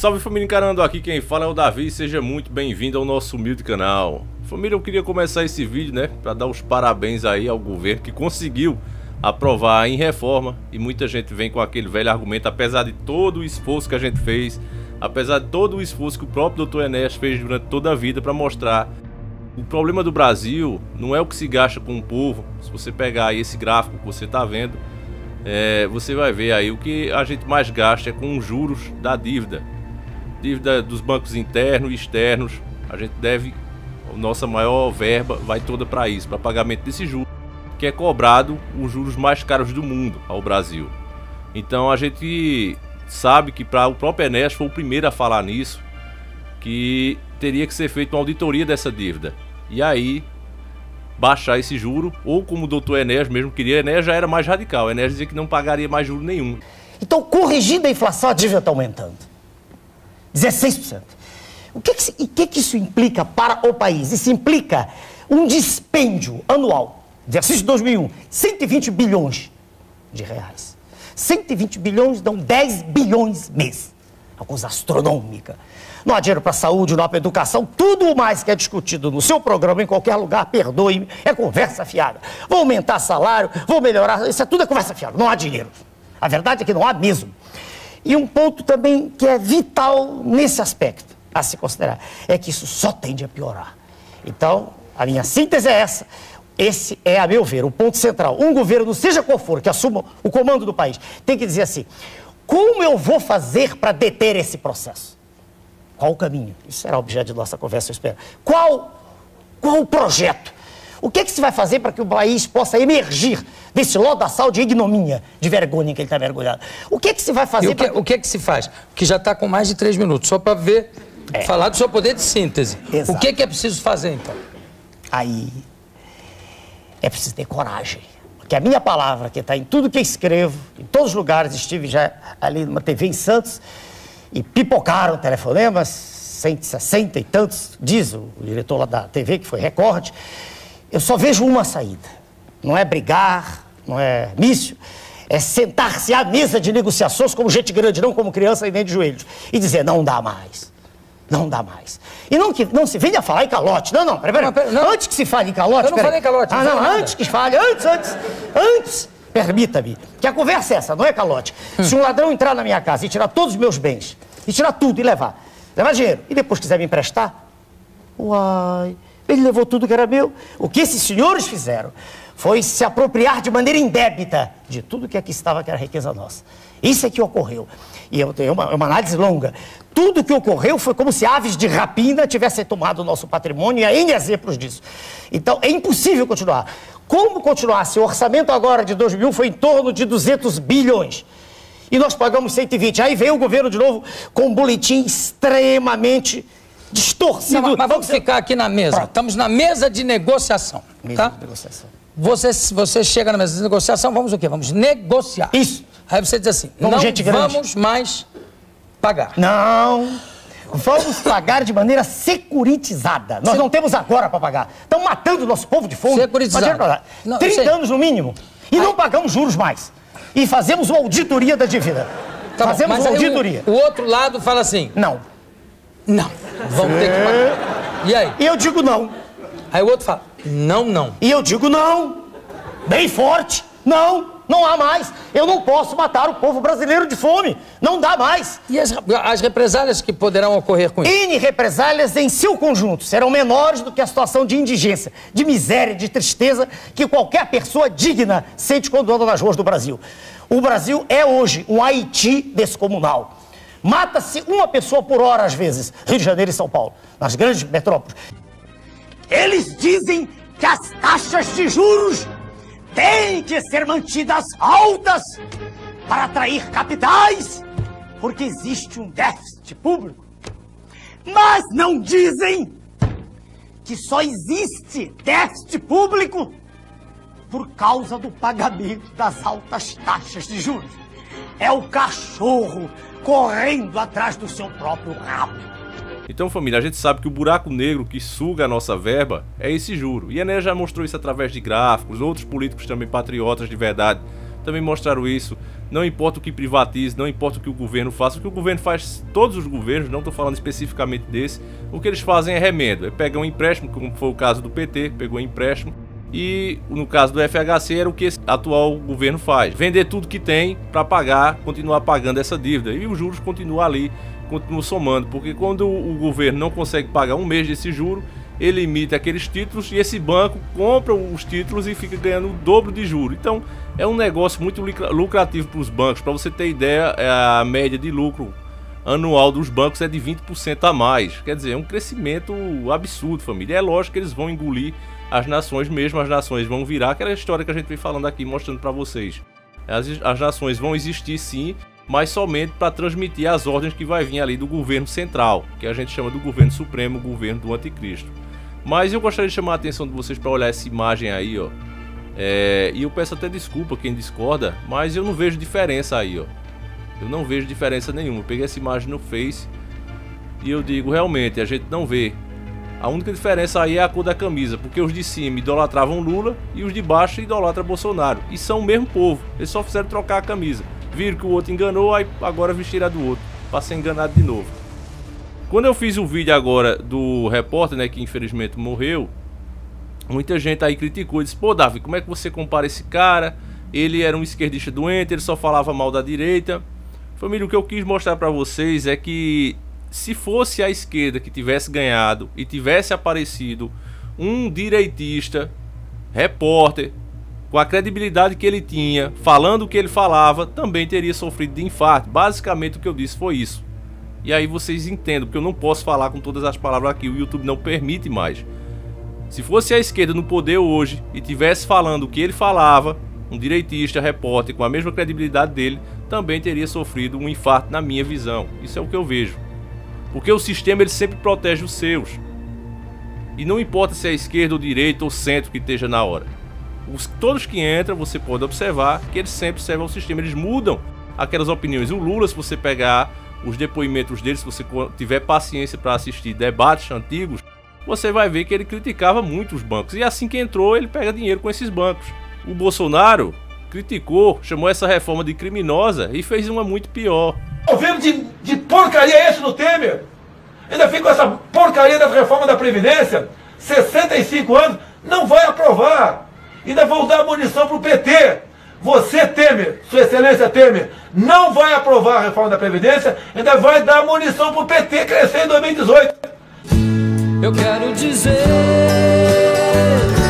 Salve família encarando, aqui quem fala é o Davi, seja muito bem-vindo ao nosso humilde canal. Família, eu queria começar esse vídeo, né, para dar os parabéns aí ao governo que conseguiu aprovar em reforma, e muita gente vem com aquele velho argumento, apesar de todo o esforço que a gente fez, apesar de todo o esforço que o próprio Dr. Enéas fez durante toda a vida para mostrar o problema do Brasil não é o que se gasta com o povo. Se você pegar aí esse gráfico que você está vendo, você vai ver aí o que a gente mais gasta é com os juros da dívida dos bancos internos e externos. A gente deve, a nossa maior verba vai toda para isso, para pagamento desse juro, que é cobrado os juros mais caros do mundo ao Brasil. Então a gente sabe que para o próprio Enéas foi o primeiro a falar nisso, que teria que ser feita uma auditoria dessa dívida e aí baixar esse juro, ou como o doutor Enéas mesmo queria. Enéas já era mais radical, Enéas dizia que não pagaria mais juro nenhum. Então, corrigindo a inflação, a dívida está aumentando 16%. O que isso implica para o país? Isso implica um dispêndio anual, exercício de 2001, 120 bilhões de reais. 120 bilhões dão 10 bilhões mês. Uma coisa astronômica. Não há dinheiro para saúde, não há para educação, tudo mais que é discutido no seu programa, em qualquer lugar, perdoe-me, é conversa fiada. Vou aumentar salário, vou melhorar, isso tudo é conversa fiada, não há dinheiro. A verdade é que não há mesmo. E um ponto também que é vital nesse aspecto a se considerar, é que isso só tende a piorar. Então, a minha síntese é essa. Esse é, a meu ver, o ponto central. Um governo, seja qual for, que assuma o comando do país, tem que dizer assim: como eu vou fazer para deter esse processo? Qual o caminho? Isso será objeto de nossa conversa, eu espero. Qual o projeto? O que se vai fazer para que o país possa emergir desse lodaçal de ignomínia, de vergonha que ele está mergulhado? O que se vai fazer? O que se faz? Que já está com mais de 3 minutos, só para ver, falar do seu poder de síntese. Exato. O que é preciso fazer, então? Aí é preciso ter coragem. Porque a minha palavra, que está em tudo que eu escrevo, em todos os lugares, estive já ali numa TV em Santos, e pipocaram telefonemas, 160 e tantos, diz o diretor lá da TV, que foi recorde. Eu só vejo uma saída. Não é brigar, não é mício, é sentar-se à mesa de negociações como gente grande, não como criança e nem de joelhos, e dizer: não dá mais. Não dá mais. E não se venha falar em calote. Não, peraí. Antes que se fale em calote... Eu não falei em calote. Antes que fale, antes, permita-me, que a conversa é essa, não é calote. Se um ladrão entrar na minha casa e tirar todos os meus bens, e tirar tudo e levar dinheiro, e depois quiser me emprestar, uai, ele levou tudo que era meu. O que esses senhores fizeram foi se apropriar de maneira indébita de tudo que aqui estava, que era riqueza nossa. Isso é que ocorreu. E eu tenho uma análise longa. Tudo que ocorreu foi como se aves de rapina tivessem tomado o nosso patrimônio, e há N exemplos disso. Então, é impossível continuar. Como continuar se o orçamento agora de 2001 foi em torno de 200 bilhões? E nós pagamos 120. Aí veio o governo de novo com um boletim extremamente distorcido. Não, mas vamos ficar aqui na mesa. Pronto. Estamos na mesa de negociação. Mesa de negociação. Você chega na mesa de negociação, vamos o quê? Vamos negociar. Isso. Aí você diz assim: não vamos mais pagar. Não. Vamos pagar de maneira securitizada. Nós não temos agora para pagar. Estão matando o nosso povo de fome. Securitizada. 30 anos no mínimo. E não pagamos juros mais. E fazemos uma auditoria da dívida. Tá, fazemos uma auditoria. O outro lado fala assim: não. Vamos ter que pagar. E aí? E eu digo não. Aí o outro fala: não. E eu digo não. Bem forte. Não há mais. Eu não posso matar o povo brasileiro de fome. Não dá mais. E as represálias que poderão ocorrer com isso? N represálias em seu conjunto serão menores do que a situação de indigência, de miséria, de tristeza que qualquer pessoa digna sente quando anda nas ruas do Brasil. O Brasil é hoje um Haiti descomunal. Mata-se uma pessoa por hora, às vezes, Rio de Janeiro e São Paulo, nas grandes metrópoles. Eles dizem que as taxas de juros têm que ser mantidas altas para atrair capitais, porque existe um déficit público. Mas não dizem que só existe déficit público por causa do pagamento das altas taxas de juros. É o cachorro correndo atrás do seu próprio rabo. Então, família, a gente sabe que o buraco negro que suga a nossa verba é esse juro. E a Enéas já mostrou isso através de gráficos, outros políticos também patriotas de verdade também mostraram isso não importa o que privatize, não importa o que o governo faça. O que o governo faz, todos os governos, não estou falando especificamente desse, o que eles fazem é remendo. É pegar um empréstimo, como foi o caso do PT, pegou um empréstimo. E no caso do FHC era o que esse atual governo faz, vender tudo que tem para pagar, continuar pagando essa dívida, e os juros continuam ali, continuam somando, porque quando o governo não consegue pagar um mês desse juro, ele emite aqueles títulos e esse banco compra os títulos e fica ganhando o dobro de juros. Então é um negócio muito lucrativo para os bancos. Para você ter ideia, a média de lucro anual dos bancos é de 20% a mais, quer dizer, é um crescimento absurdo, família. É lógico que eles vão engolir as nações mesmo, as nações vão virar, aquela história que a gente vem falando aqui, mostrando para vocês. As nações vão existir sim, mas somente para transmitir as ordens que vai vir ali do governo central, que a gente chama do governo supremo, o governo do anticristo. Mas eu gostaria de chamar a atenção de vocês para olhar essa imagem aí, ó. E eu peço até desculpa quem discorda, mas eu não vejo diferença aí, ó. Eu não vejo diferença nenhuma. Eu peguei essa imagem no Face e eu digo, realmente, a gente não vê. A única diferença aí é a cor da camisa, porque os de cima idolatravam Lula e os de baixo idolatram Bolsonaro. E são o mesmo povo, eles só fizeram trocar a camisa. Viram que o outro enganou, aí agora vestiram a do outro, para ser enganado de novo. Quando eu fiz o vídeo agora do repórter, né, que infelizmente morreu, muita gente aí criticou e disse, pô Davi, como é que você compara esse cara? Ele era um esquerdista doente, ele só falava mal da direita. Família, o que eu quis mostrar para vocês é que se fosse a esquerda que tivesse ganhado e tivesse aparecido um direitista, repórter, com a credibilidade que ele tinha, falando o que ele falava, também teria sofrido de infarto. Basicamente o que eu disse foi isso. E aí vocês entendem, porque eu não posso falar com todas as palavras aqui, o YouTube não permite mais. Se fosse a esquerda no poder hoje e tivesse falando o que ele falava, um direitista, repórter, com a mesma credibilidade dele, também teria sofrido um infarto na minha visão. Isso é o que eu vejo. Porque o sistema ele sempre protege os seus. E não importa se é esquerda ou direita ou centro que esteja na hora. Todos que entram, você pode observar que eles sempre servem ao sistema. Eles mudam aquelas opiniões. O Lula, se você pegar os depoimentos dele, se você tiver paciência para assistir debates antigos, você vai ver que ele criticava muito os bancos. E assim que entrou, ele pega dinheiro com esses bancos. O Bolsonaro criticou, chamou essa reforma de criminosa e fez uma muito pior. Governo de porcaria é esse do Temer? Ainda fica com essa porcaria da reforma da Previdência, 65 anos, não vai aprovar. Ainda vão dar munição pro PT. Você, Temer, Sua Excelência Temer, não vai aprovar a reforma da Previdência, ainda vai dar munição pro PT crescer em 2018. Eu quero dizer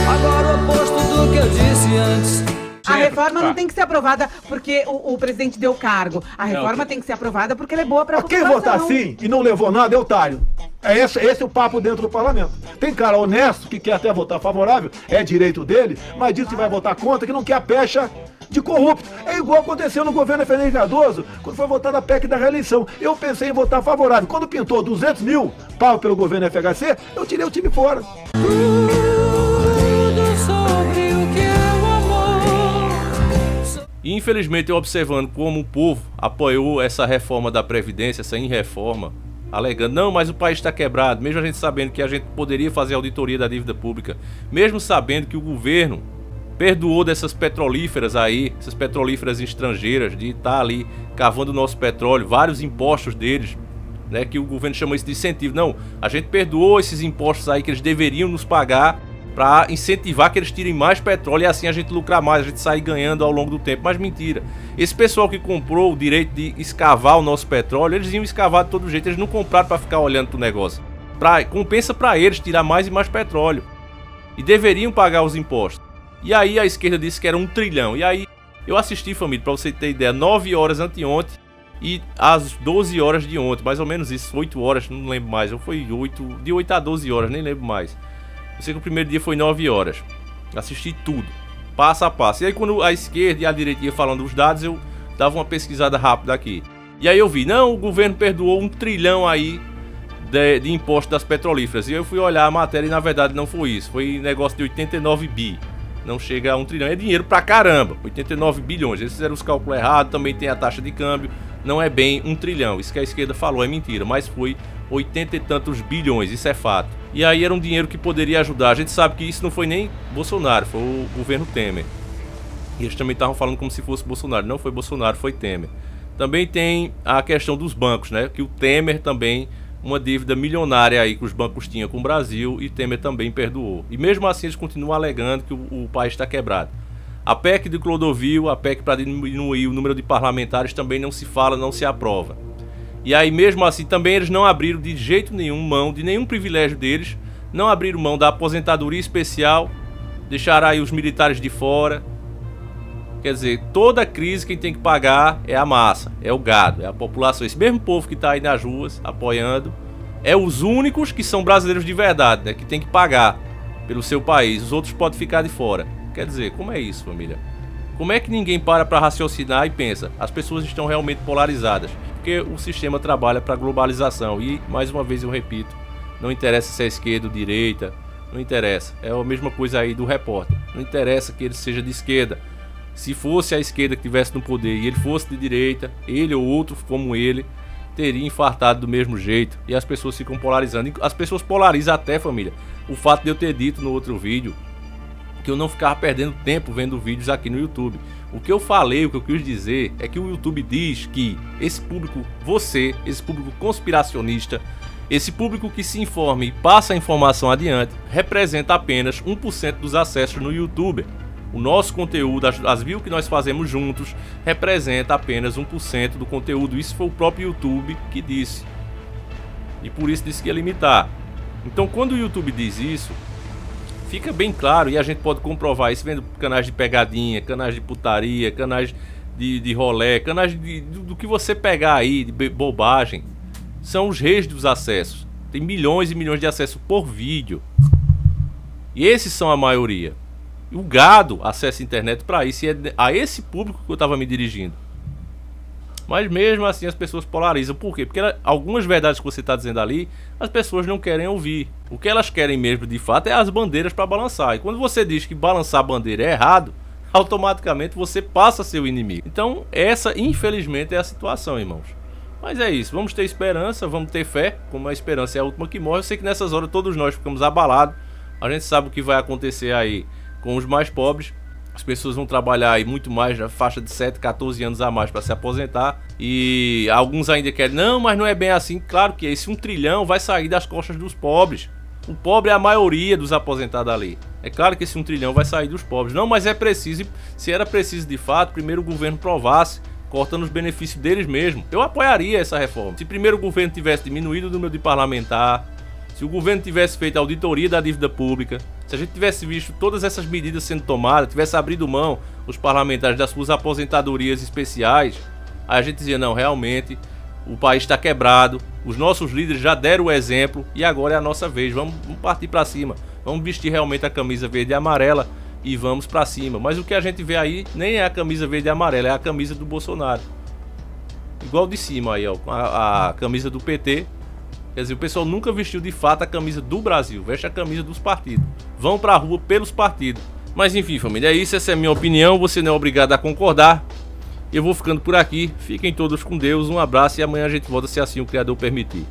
agora o oposto do que eu disse antes. A reforma não tem que ser aprovada porque o presidente deu cargo. A reforma tem que ser aprovada porque ela é boa para a população. Quem votar assim e não levou nada é otário. Esse é o papo dentro do parlamento. Tem cara honesto que quer até votar favorável, é direito dele, mas diz que vai votar contra, que não quer a pecha de corrupto. É igual aconteceu no governo Fernando Cardoso, quando foi votada a PEC da reeleição. Eu pensei em votar favorável. Quando pintou 200 mil pau pelo governo FHC, eu tirei o time fora. E infelizmente, eu observando como o povo apoiou essa reforma da Previdência, essa reforma, alegando, não, mas o país está quebrado, mesmo a gente sabendo que a gente poderia fazer auditoria da dívida pública, mesmo sabendo que o governo perdoou dessas petrolíferas aí, essas petrolíferas estrangeiras, de estar ali cavando o nosso petróleo, vários impostos deles, né, que o governo chama isso de incentivo. Não, a gente perdoou esses impostos aí que eles deveriam nos pagar, para incentivar que eles tirem mais petróleo e assim a gente lucrar mais, a gente sair ganhando ao longo do tempo. Mas mentira, esse pessoal que comprou o direito de escavar o nosso petróleo, eles iam escavar de todo jeito, eles não compraram para ficar olhando pro negócio. Compensa para eles tirar mais e mais petróleo. E deveriam pagar os impostos. E aí a esquerda disse que era 1 trilhão. E aí eu assisti, família, para você ter ideia, 9 horas anteontem e às 12 horas de ontem, mais ou menos isso, 8 horas, não lembro mais, ou foi de 8 a 12 horas, nem lembro mais. Eu sei que o primeiro dia foi 9 horas. Assisti tudo, passo a passo. E aí quando a esquerda e a direita iam falando os dados, eu dava uma pesquisada rápida aqui. E aí eu vi, não, o governo perdoou 1 trilhão aí de imposto das petrolíferas. E eu fui olhar a matéria e na verdade não foi isso. Foi negócio de 89 bi. Não chega a 1 trilhão, é dinheiro pra caramba. 89 bilhões, eles fizeram os cálculos errados, também tem a taxa de câmbio. Não é bem 1 trilhão, isso que a esquerda falou é mentira, mas foi 80 e tantos bilhões, isso é fato. E aí era um dinheiro que poderia ajudar. A gente sabe que isso não foi nem Bolsonaro, foi o governo Temer. E eles também estavam falando como se fosse Bolsonaro. Não foi Bolsonaro, foi Temer. Também tem a questão dos bancos, né? Que o Temer também, uma dívida milionária aí que os bancos tinham com o Brasil, e Temer também perdoou. E mesmo assim eles continuam alegando que o país está quebrado. A PEC de Clodovil, a PEC para diminuir o número de parlamentares também não se fala, não se aprova. E aí mesmo assim também eles não abriram de jeito nenhum mão de nenhum privilégio deles, não abriram mão da aposentadoria especial, deixaram aí os militares de fora. Quer dizer, toda crise quem tem que pagar é a massa, é o gado, é a população. Esse mesmo povo que está aí nas ruas apoiando, é os únicos que são brasileiros de verdade, né? Que tem que pagar pelo seu país, os outros podem ficar de fora. Quer dizer, como é isso, família? Como é que ninguém para raciocinar e pensa? As pessoas estão realmente polarizadas, porque o sistema trabalha para a globalização. E, mais uma vez eu repito, não interessa se é esquerda ou direita, não interessa. É a mesma coisa aí do repórter, não interessa que ele seja de esquerda. Se fosse a esquerda que estivesse no poder e ele fosse de direita, ele ou outro como ele, teria infartado do mesmo jeito. E as pessoas ficam polarizando. As pessoas polarizam até, família, o fato de eu ter dito no outro vídeo que eu não ficava perdendo tempo vendo vídeos aqui no YouTube. O que eu falei, o que eu quis dizer é que o YouTube diz que esse público, esse público conspiracionista, esse público que se informa e passa a informação adiante, representa apenas 1% dos acessos no YouTube. O nosso conteúdo, as views que nós fazemos juntos, representa apenas 1% do conteúdo. Isso foi o próprio YouTube que disse. E por isso disse que ia limitar. Então quando o YouTube diz isso, fica bem claro, e a gente pode comprovar isso vendo canais de pegadinha, canais de putaria, canais de rolé, canais do que você pegar aí, de bobagem. São os reis dos acessos. Tem milhões e milhões de acessos por vídeo. E esses são a maioria. O gado acessa a internet para isso, e é a esse público que eu estava me dirigindo. Mas mesmo assim as pessoas polarizam. Por quê? Porque algumas verdades que você está dizendo ali, as pessoas não querem ouvir. O que elas querem mesmo de fato é as bandeiras para balançar. E quando você diz que balançar a bandeira é errado, automaticamente você passa a ser o inimigo. Então essa infelizmente é a situação, irmãos. Mas é isso, vamos ter esperança, vamos ter fé. Como a esperança é a última que morre. Eu sei que nessas horas todos nós ficamos abalados. A gente sabe o que vai acontecer aí com os mais pobres. As pessoas vão trabalhar aí muito mais, na faixa de 7, 14 anos a mais para se aposentar. E alguns ainda querem, não, mas não é bem assim. Claro que esse 1 trilhão vai sair das costas dos pobres. O pobre é a maioria dos aposentados ali. É claro que esse 1 trilhão vai sair dos pobres. Não, mas é preciso, se era preciso de fato, primeiro o governo provasse, cortando os benefícios deles mesmo. Eu apoiaria essa reforma. Se primeiro o governo tivesse diminuído o número de parlamentar, se o governo tivesse feito a auditoria da dívida pública, se a gente tivesse visto todas essas medidas sendo tomadas, tivesse abrido mão os parlamentares das suas aposentadorias especiais, aí a gente dizia, não, realmente o país está quebrado, os nossos líderes já deram o exemplo e agora é a nossa vez, vamos partir para cima, vamos vestir realmente a camisa verde e amarela e vamos para cima. Mas o que a gente vê aí nem é a camisa verde e amarela, é a camisa do Bolsonaro. Igual de cima aí, ó, a camisa do PT. Quer dizer, o pessoal nunca vestiu de fato a camisa do Brasil, veste a camisa dos partidos. Vão pra rua pelos partidos. Mas enfim, família, é isso, essa é a minha opinião, você não é obrigado a concordar. Eu vou ficando por aqui, fiquem todos com Deus, um abraço e amanhã a gente volta se assim o Criador permitir.